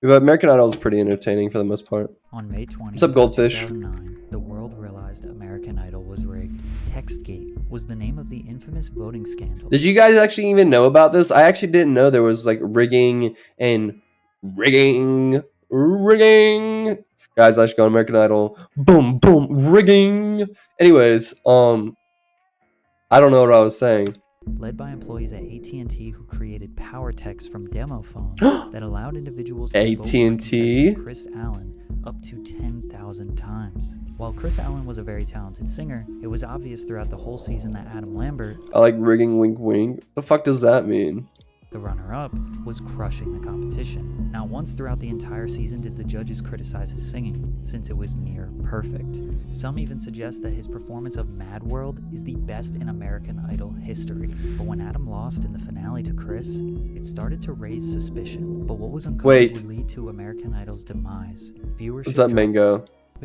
But American Idol is pretty entertaining for the most part. On May 20th, What's up, Goldfish? 2009, the world realized American Idol was rigged. Textgate was the name of the infamous voting scandal. Did you guys actually even know about this? I actually didn't know there was like rigging. Guys, I should go on American Idol. Boom, boom, rigging. Anyways, I don't know what I was saying. Led by employees at AT&T who created power text from demo phones that allowed individuals to vote for contestant Chris Allen up to 10,000 times. While Chris Allen was a very talented singer, it was obvious throughout the whole season that Adam Lambert, I like rigging, wink, wink. The fuck does that mean? the runner-up, was crushing the competition. Not once throughout the entire season did the judges criticize his singing, since it was near perfect. Some even suggest that his performance of Mad World is the best in American Idol history. But when Adam lost in the finale to Chris, it started to raise suspicion. But what was uncovered would lead to American Idol's demise. Viewership What's that mango?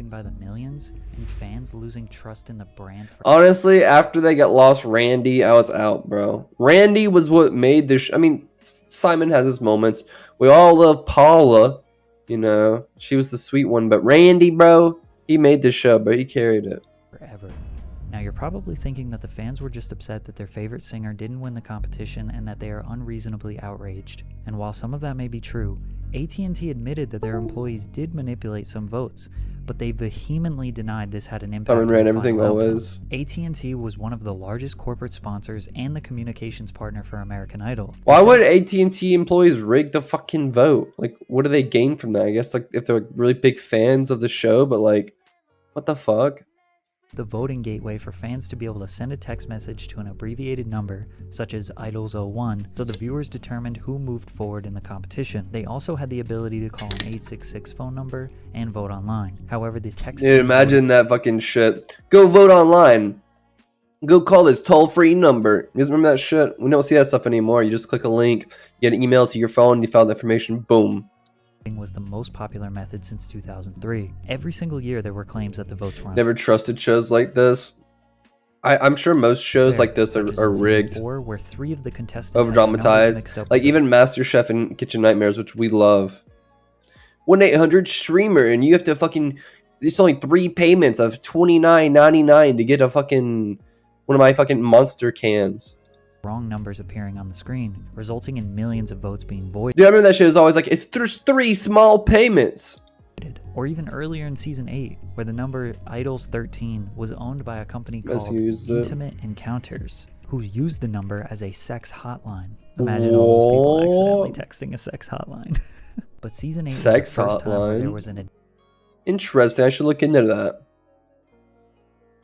by the millions, and fans losing trust in the brand. Honestly, after they got lost Randy, I was out, bro. Randy was what made this. I mean, Simon has his moments. We all love Paula, you know. She was the sweet one, but Randy, bro, he made the show, but he carried it forever. Now you're probably thinking that the fans were just upset that their favorite singer didn't win the competition and that they are unreasonably outraged. And while some of that may be true, AT&T admitted that their employees did manipulate some votes, but they vehemently denied this had an impact on ran everything always. AT&T was one of the largest corporate sponsors and the communications partner for American Idol. Why would AT&T employees rig the fucking vote? Like, what do they gain from that? I guess like if they're like, really big fans of the show, but like, what the fuck? The voting gateway for fans to be able to send a text message to an abbreviated number, such as Idols01, so the viewers determined who moved forward in the competition. They also had the ability to call an 866 phone number and vote online. However, the text... Dude, imagine that fucking shit. Go vote online. Go call this toll-free number. You guys remember that shit? We don't see that stuff anymore. You just click a link, you get an email to your phone, you found the information, boom. Was the most popular method since 2003. Every single year there were claims that the votes were never trusted shows like this. I'm sure most shows like this are rigged, where 3 of the contestants over dramatized, like even MasterChef and Kitchen Nightmares, which we love. 1-800 streamer, and you have to fucking, it's only 3 payments of $29.99 to get a fucking one of my fucking monster cans. Wrong numbers appearing on the screen, resulting in millions of votes being voided. Dude, I remember that shit was always like, there's 3 small payments. Or even earlier in season 8, where the number Idols 13 was owned by a company called Intimate Encounters, who used the number as a sex hotline. Imagine all those people accidentally texting a sex hotline. But season 8 sex was the first time hotline. There was an interesting. I should look into that.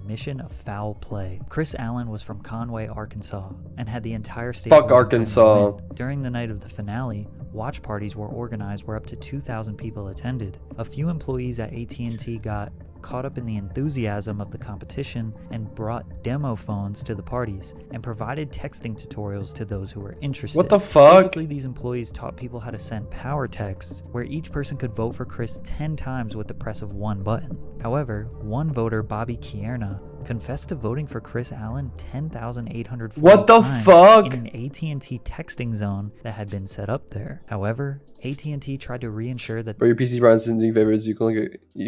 Mission of foul play. Chris Allen was from Conway, Arkansas, and had the entire state. Fuck Arkansas. During the night of the finale, watch parties were organized where up to 2,000 people attended. A few employees at AT&T got caught up in the enthusiasm of the competition and brought demo phones to the parties and provided texting tutorials to those who were interested. What the fuck? Basically, these employees taught people how to send power texts where each person could vote for Chris 10 times with the press of one button. However, one voter, Bobby Kierna, confessed to voting for Chris Allen 10,840 What the times fuck? in an AT&T texting zone that had been set up there. However, AT&T tried to reinsure that your PC Brian's sending favors, you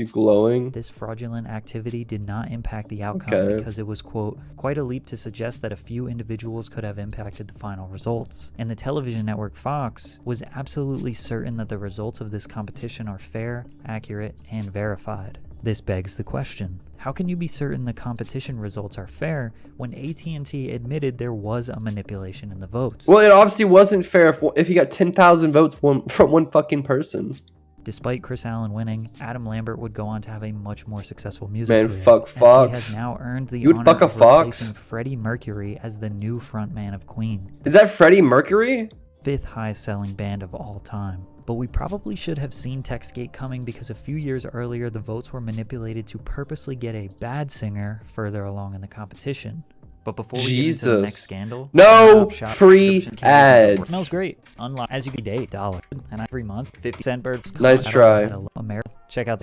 glowing. This fraudulent activity did not impact the outcome because it was, quote, quite a leap to suggest that a few individuals could have impacted the final results. And the television network Fox was absolutely certain that the results of this competition are fair, accurate, and verified. This begs the question, how can you be certain the competition results are fair when AT&T admitted there was a manipulation in the votes? Well, it obviously wasn't fair if you got 10,000 votes from one fucking person. Despite Chris Allen winning, Adam Lambert would go on to have a much more successful music career. Fuck Fox. He has now earned the you would honor fuck a of Fox? replacing Freddie Mercury as the new frontman of Queen. Is that Freddie Mercury? 5th highest-selling band of all time. But we probably should have seen Textgate coming because a few years earlier the votes were manipulated to purposely get a bad singer further along in the competition. But before we get into the next scandal, no free ads. Smells great. Unlike as you get $8 and every month 50-cent birds. Nice try. Check out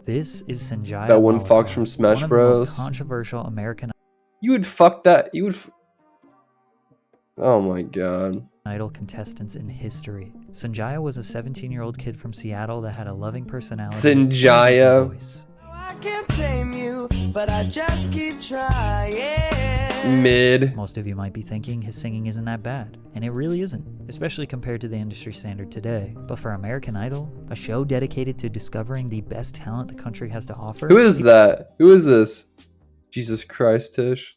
this is Sanjaya. That one Fox from Smash Bros. Controversial American. You would fuck that. You would. Oh my god. Idol contestants in history. Sanjaya was a 17-year-old kid from Seattle that had a loving personality Sanjaya. and a voice. I can't blame you, but I just keep trying. Mid. Most of you might be thinking his singing isn't that bad, and it really isn't, especially compared to the industry standard today. But for American Idol, a show dedicated to discovering the best talent the country has to offer, Who is that? Who is this? Jesus Christ, Tish.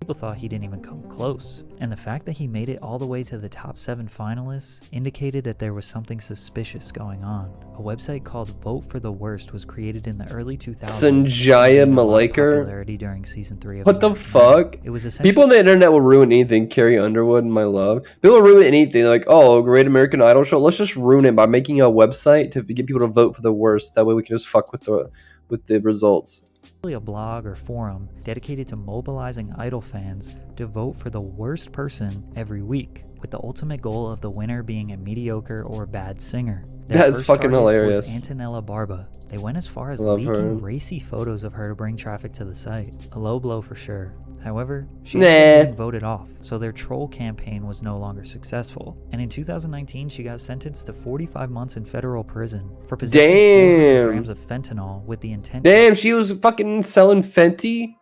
people thought he didn't even come close. And the fact that he made it all the way to the top 7 finalists indicated that there was something suspicious going on. A website called Vote for the Worst was created in the early 2000s. Sanjaya Malekar? Popularity during season 3 of What the American fuck? Idol. It was essentially People on the internet will ruin anything. Carrie Underwood and my love. People will ruin anything. They're like, oh, Great American Idol show. Let's just ruin it by making a website to get people to vote for the worst. That way we can just fuck with the results. a blog or forum dedicated to mobilizing Idol fans to vote for the worst person every week, with the ultimate goal of the winner being a mediocre or bad singer. Their That's first fucking target hilarious. was Antonella Barba. They went as far as Love leaking her. racy photos of her to bring traffic to the site. A low blow for sure. However, she Nah. ended up getting voted off, so their troll campaign was no longer successful. And in 2019, she got sentenced to 45 months in federal prison for possessing 400 Damn. grams of fentanyl with the intent Damn, she was fucking selling Fenty?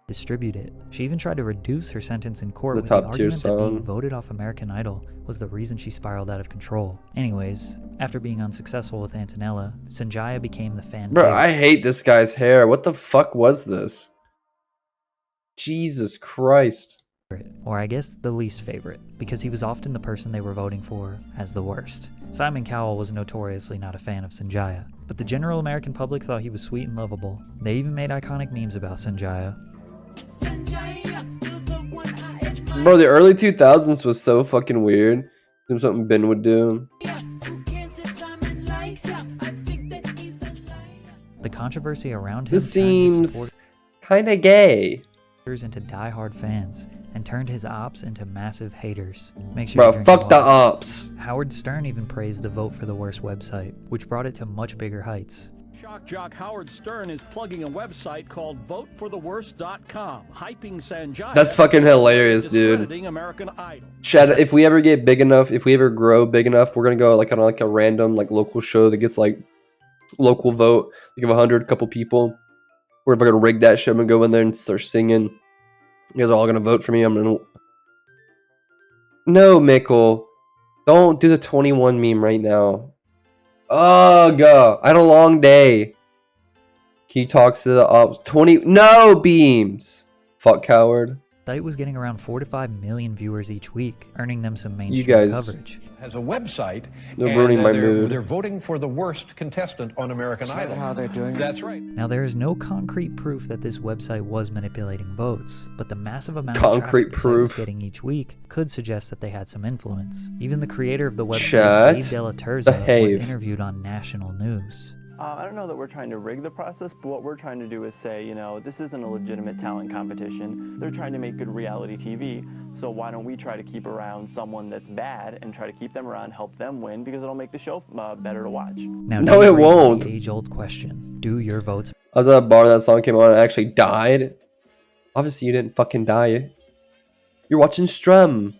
distribute it. She even tried to reduce her sentence in court The with the top tier argument that being song. voted off American Idol was the reason she spiraled out of control. Anyways, after being unsuccessful with Antonella, Sanjaya became the fan Bro, favorite. I hate this guy's hair. What the fuck was this? Jesus Christ. Or I guess the least favorite, because he was often the person they were voting for as the worst. Simon Cowell was notoriously not a fan of Sanjaya, but the general American public thought he was sweet and lovable. They even made iconic memes about Sanjaya. Bro, the early 2000s was so fucking weird. Seems something Ben would do. The controversy around him This turned his seems supporters kinda gay. into diehard fans and turned his ops into massive haters. Make sure Bro, you drink fuck the water. ops. Howard Stern even praised the Vote for the Worst website, which brought it to much bigger heights. Shock jock Howard Stern is plugging a website called votefortheworst.com, hyping Sanjaya. That's fucking hilarious, dude. discrediting American Idol. Chad, if we ever get big enough, if we ever grow big enough, we're gonna go like on like a random like local show that gets like local vote. Like of 100 couple people. We're gonna rig that shit. I'm gonna go in there and start singing. You guys are all gonna vote for me. I'm gonna. No, Mickle, don't do the 21 meme right now. Ugh, I had a long day. Can you talk to the ops? 20. No beams. Fuck coward. The site was getting around 4 to 5 million viewers each week, earning them some You mainstream guys. coverage. Has a website. They're and, ruining my they're, mood. They're voting for the worst contestant on American Idol. How they're doing it? That's right. Now, there is no concrete proof that this website was manipulating votes, but the massive amount Concrete of traffic the site was proof. getting each week could suggest that they had some influence. Even the creator of the website, Chat. Dave Della Terza, was Behave. interviewed on national news. I don't know that we're trying to rig the process, but what we're trying to do is say, you know, this isn't a legitimate talent competition. They're trying to make good reality TV, so why don't we try to keep around someone that's bad and try to keep them around, help them win, because it'll make the show better to watch. Now, No, Dave it raises won't. the age-old question: do your votes I was at a bar that song came on and I actually died. Obviously, you didn't fucking die. You're watching Strum.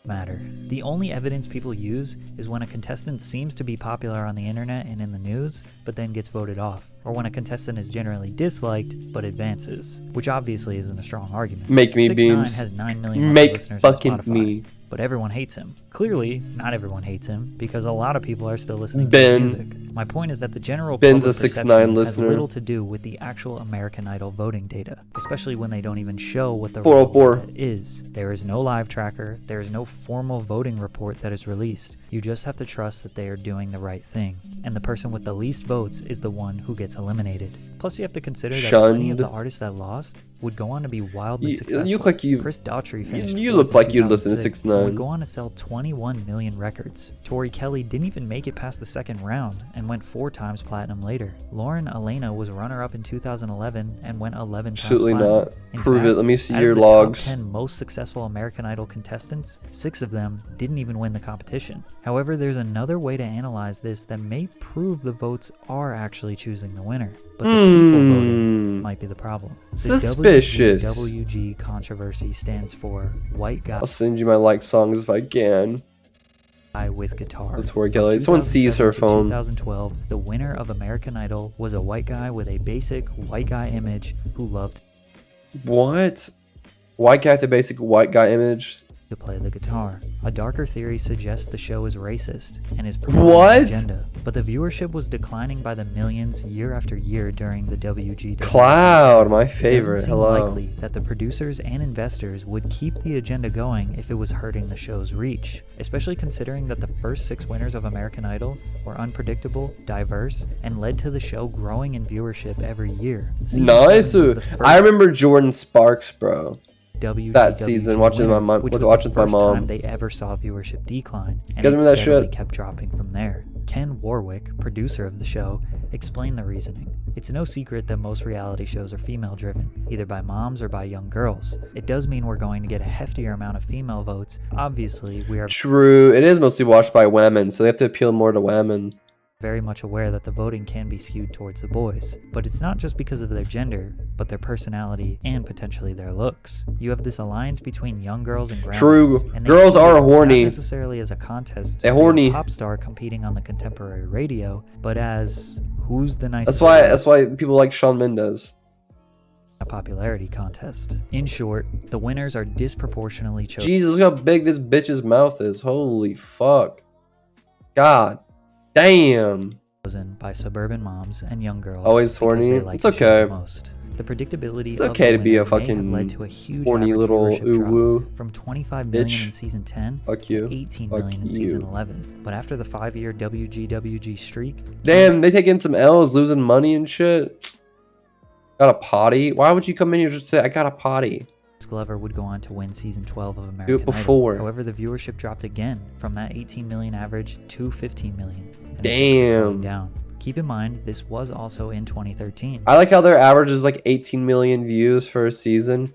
matter? The only evidence people use is when a contestant seems to be popular on the internet and in the news, but then gets voted off, or when a contestant is generally disliked but advances, which obviously isn't a strong argument. Make me 6ix9ine beams. has 9 million monthly Make listeners on fucking Spotify, me. but everyone hates him. Clearly, not everyone hates him, because a lot of people are still listening Ben. to his music. My point is that the general Ben's a public 6ix9ine perception has listener. little to do with the actual American Idol voting data, especially when they don't even show what the 404. real data is. There is no live tracker, there is no formal voting report that is released. You just have to trust that they are doing the right thing, and the person with the least votes is the one who gets eliminated. Plus, you have to consider that plenty of Shunned. the artists that lost would go on to be wildly You successful. look like you- Chris Daughtry finished you fourth look in like you'd listen to 2006 and 6ix9ine. would go on to sell 21 million records. Tori Kelly didn't even make it past the second round and and went 4 times platinum later. Lauren Elena was runner-up in 2011 and went 11 Absolutely times platinum. not. In Prove fact, it. Let me see out your of the logs. top 10 most successful American Idol contestants, 6 of them didn't even win the competition. However, there's another way to analyze this that may prove the votes are actually choosing the winner, but the people voting might be the problem. The Suspicious. WG controversy stands for White Guy I'll send you my like songs if I can. with Guitar. That's where From Kelly. Someone sees her 2007 to phone. 2012, the winner of American Idol was a white guy with a basic white guy image who loved What? White guy with the basic white guy image. to play the guitar. A darker theory suggests the show is racist and is promoting What? an agenda, but the viewership was declining by the millions year after year during the WG. Cloud, my It doesn't favorite. seem Hello. likely that the producers and investors would keep the agenda going if it was hurting the show's reach, especially considering that the first 6 winners of American Idol were unpredictable, diverse, and led to the show growing in viewership every year. Season Nice. 7 was the I first remember Jordan Sparks, bro. WG that season, watching winner, my mom- which with was watching the my first mom. time they ever saw viewership decline, and guys it remember that steadily shit? kept dropping from there. Ken Warwick, producer of the show, explained the reasoning. It's no secret that most reality shows are female-driven, either by moms or by young girls. It does mean we're going to get a heftier amount of female votes. Obviously, we are True. It is mostly watched by women, so they have to appeal more to women. very much aware that the voting can be skewed towards the boys. But it's not just because of their gender, but their personality and potentially their looks. You have this alliance between young girls and grandmas. True. And they Girls see are it horny. Not necessarily as a contest They're to be a horny. pop star competing on the contemporary radio, but as who's the nicest That's why people like Shawn Mendes. a popularity contest. In short, the winners are disproportionately chosen Jesus, look how big this bitch's mouth is. Holy fuck. God damn. by suburban moms and young girls. Always because they horny? like It's the show okay. the most. The predictability It's of okay the to be a winner may have fucking led to a huge horny average little viewership drop ooh-woo from 25 million bitch. in season 10 Fuck to you. 18 Fuck million in season you. 11. But after the 5-year WG streak, Damn, they taking some L's, losing money and shit. Got a potty? Why would you come in here and just say, I got a potty? Glover would go on to win season 12 of American Idol. before. However, the viewership dropped again from that 18 million average to 15 million. And it just kept Damn. going down. Keep in mind, this was also in 2013. I like how their average is like 18 million views for a season.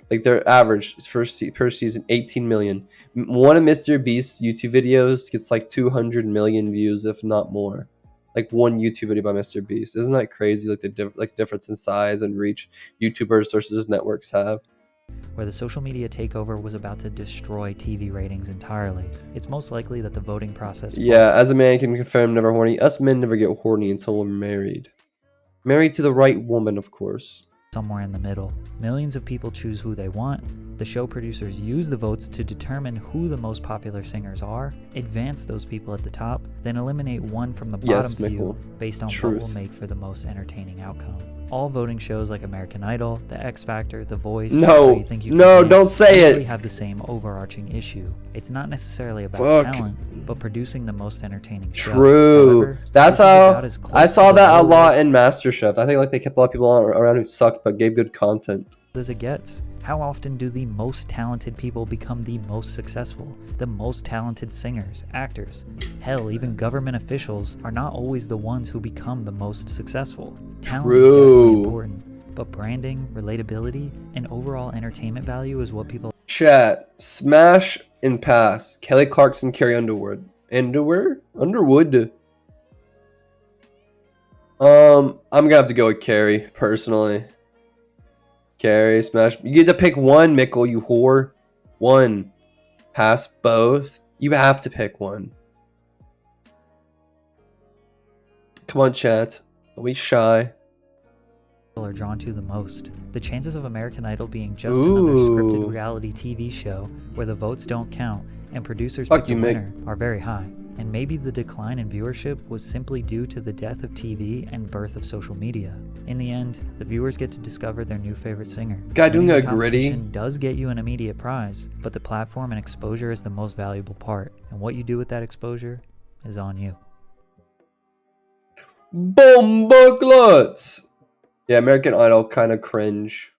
Like their average is per season, 18 million. One of Mr. Beast's YouTube videos gets like 200 million views, if not more. Like one YouTube video by Mr. Beast. Isn't that crazy? Like the difference in size and reach YouTubers versus networks have. Where the social media takeover was about to destroy TV ratings entirely. It's most likely that the voting process Yeah, as a man can confirm, never horny. Us men never get horny until we're married. Married to the right woman, of course. somewhere in the middle. Millions of people choose who they want. The show producers use the votes to determine who the most popular singers are, advance those people at the top, then eliminate one from the bottom Yes, few Mickle. based on Truth. what will make for the most entertaining outcome. All voting shows like American Idol, The X Factor, The Voice, No. So You Think You Can No, Dance don't say it. usually have the same overarching issue. It's not necessarily about Fuck. talent, but producing the most entertaining show. True. However, That's this is about how as close I to saw the that a real lot in MasterChef. I think like they kept a lot of people around who sucked but gave good content. as it gets. How often do the most talented people become the most successful? The most talented singers, actors, hell, even government officials are not always the ones who become the most successful. Talent is definitely True. important, but branding, relatability, and overall entertainment value is what people Chat, smash and pass. Kelly Clarkson, Carrie Underwood. Underwood. I'm gonna have to go with Carrie personally. Carrie, smash. You get to pick one, Mickle, you whore. One. Pass both. You have to pick one. Come on, chat. Don't be shy. are drawn to the most. The chances of American Idol being just another scripted Ooh. reality TV show where the votes don't count and producers Fuck pick you, the Mick. winner are very high. And maybe the decline in viewership was simply due to the death of TV and birth of social media. In the end, the viewers get to discover their new favorite singer. Guy doing Winning a the gritty. competition does get you an immediate prize, but the platform and exposure is the most valuable part. And what you do with that exposure is on you. Bomboclats! Yeah, American Idol kind of cringe.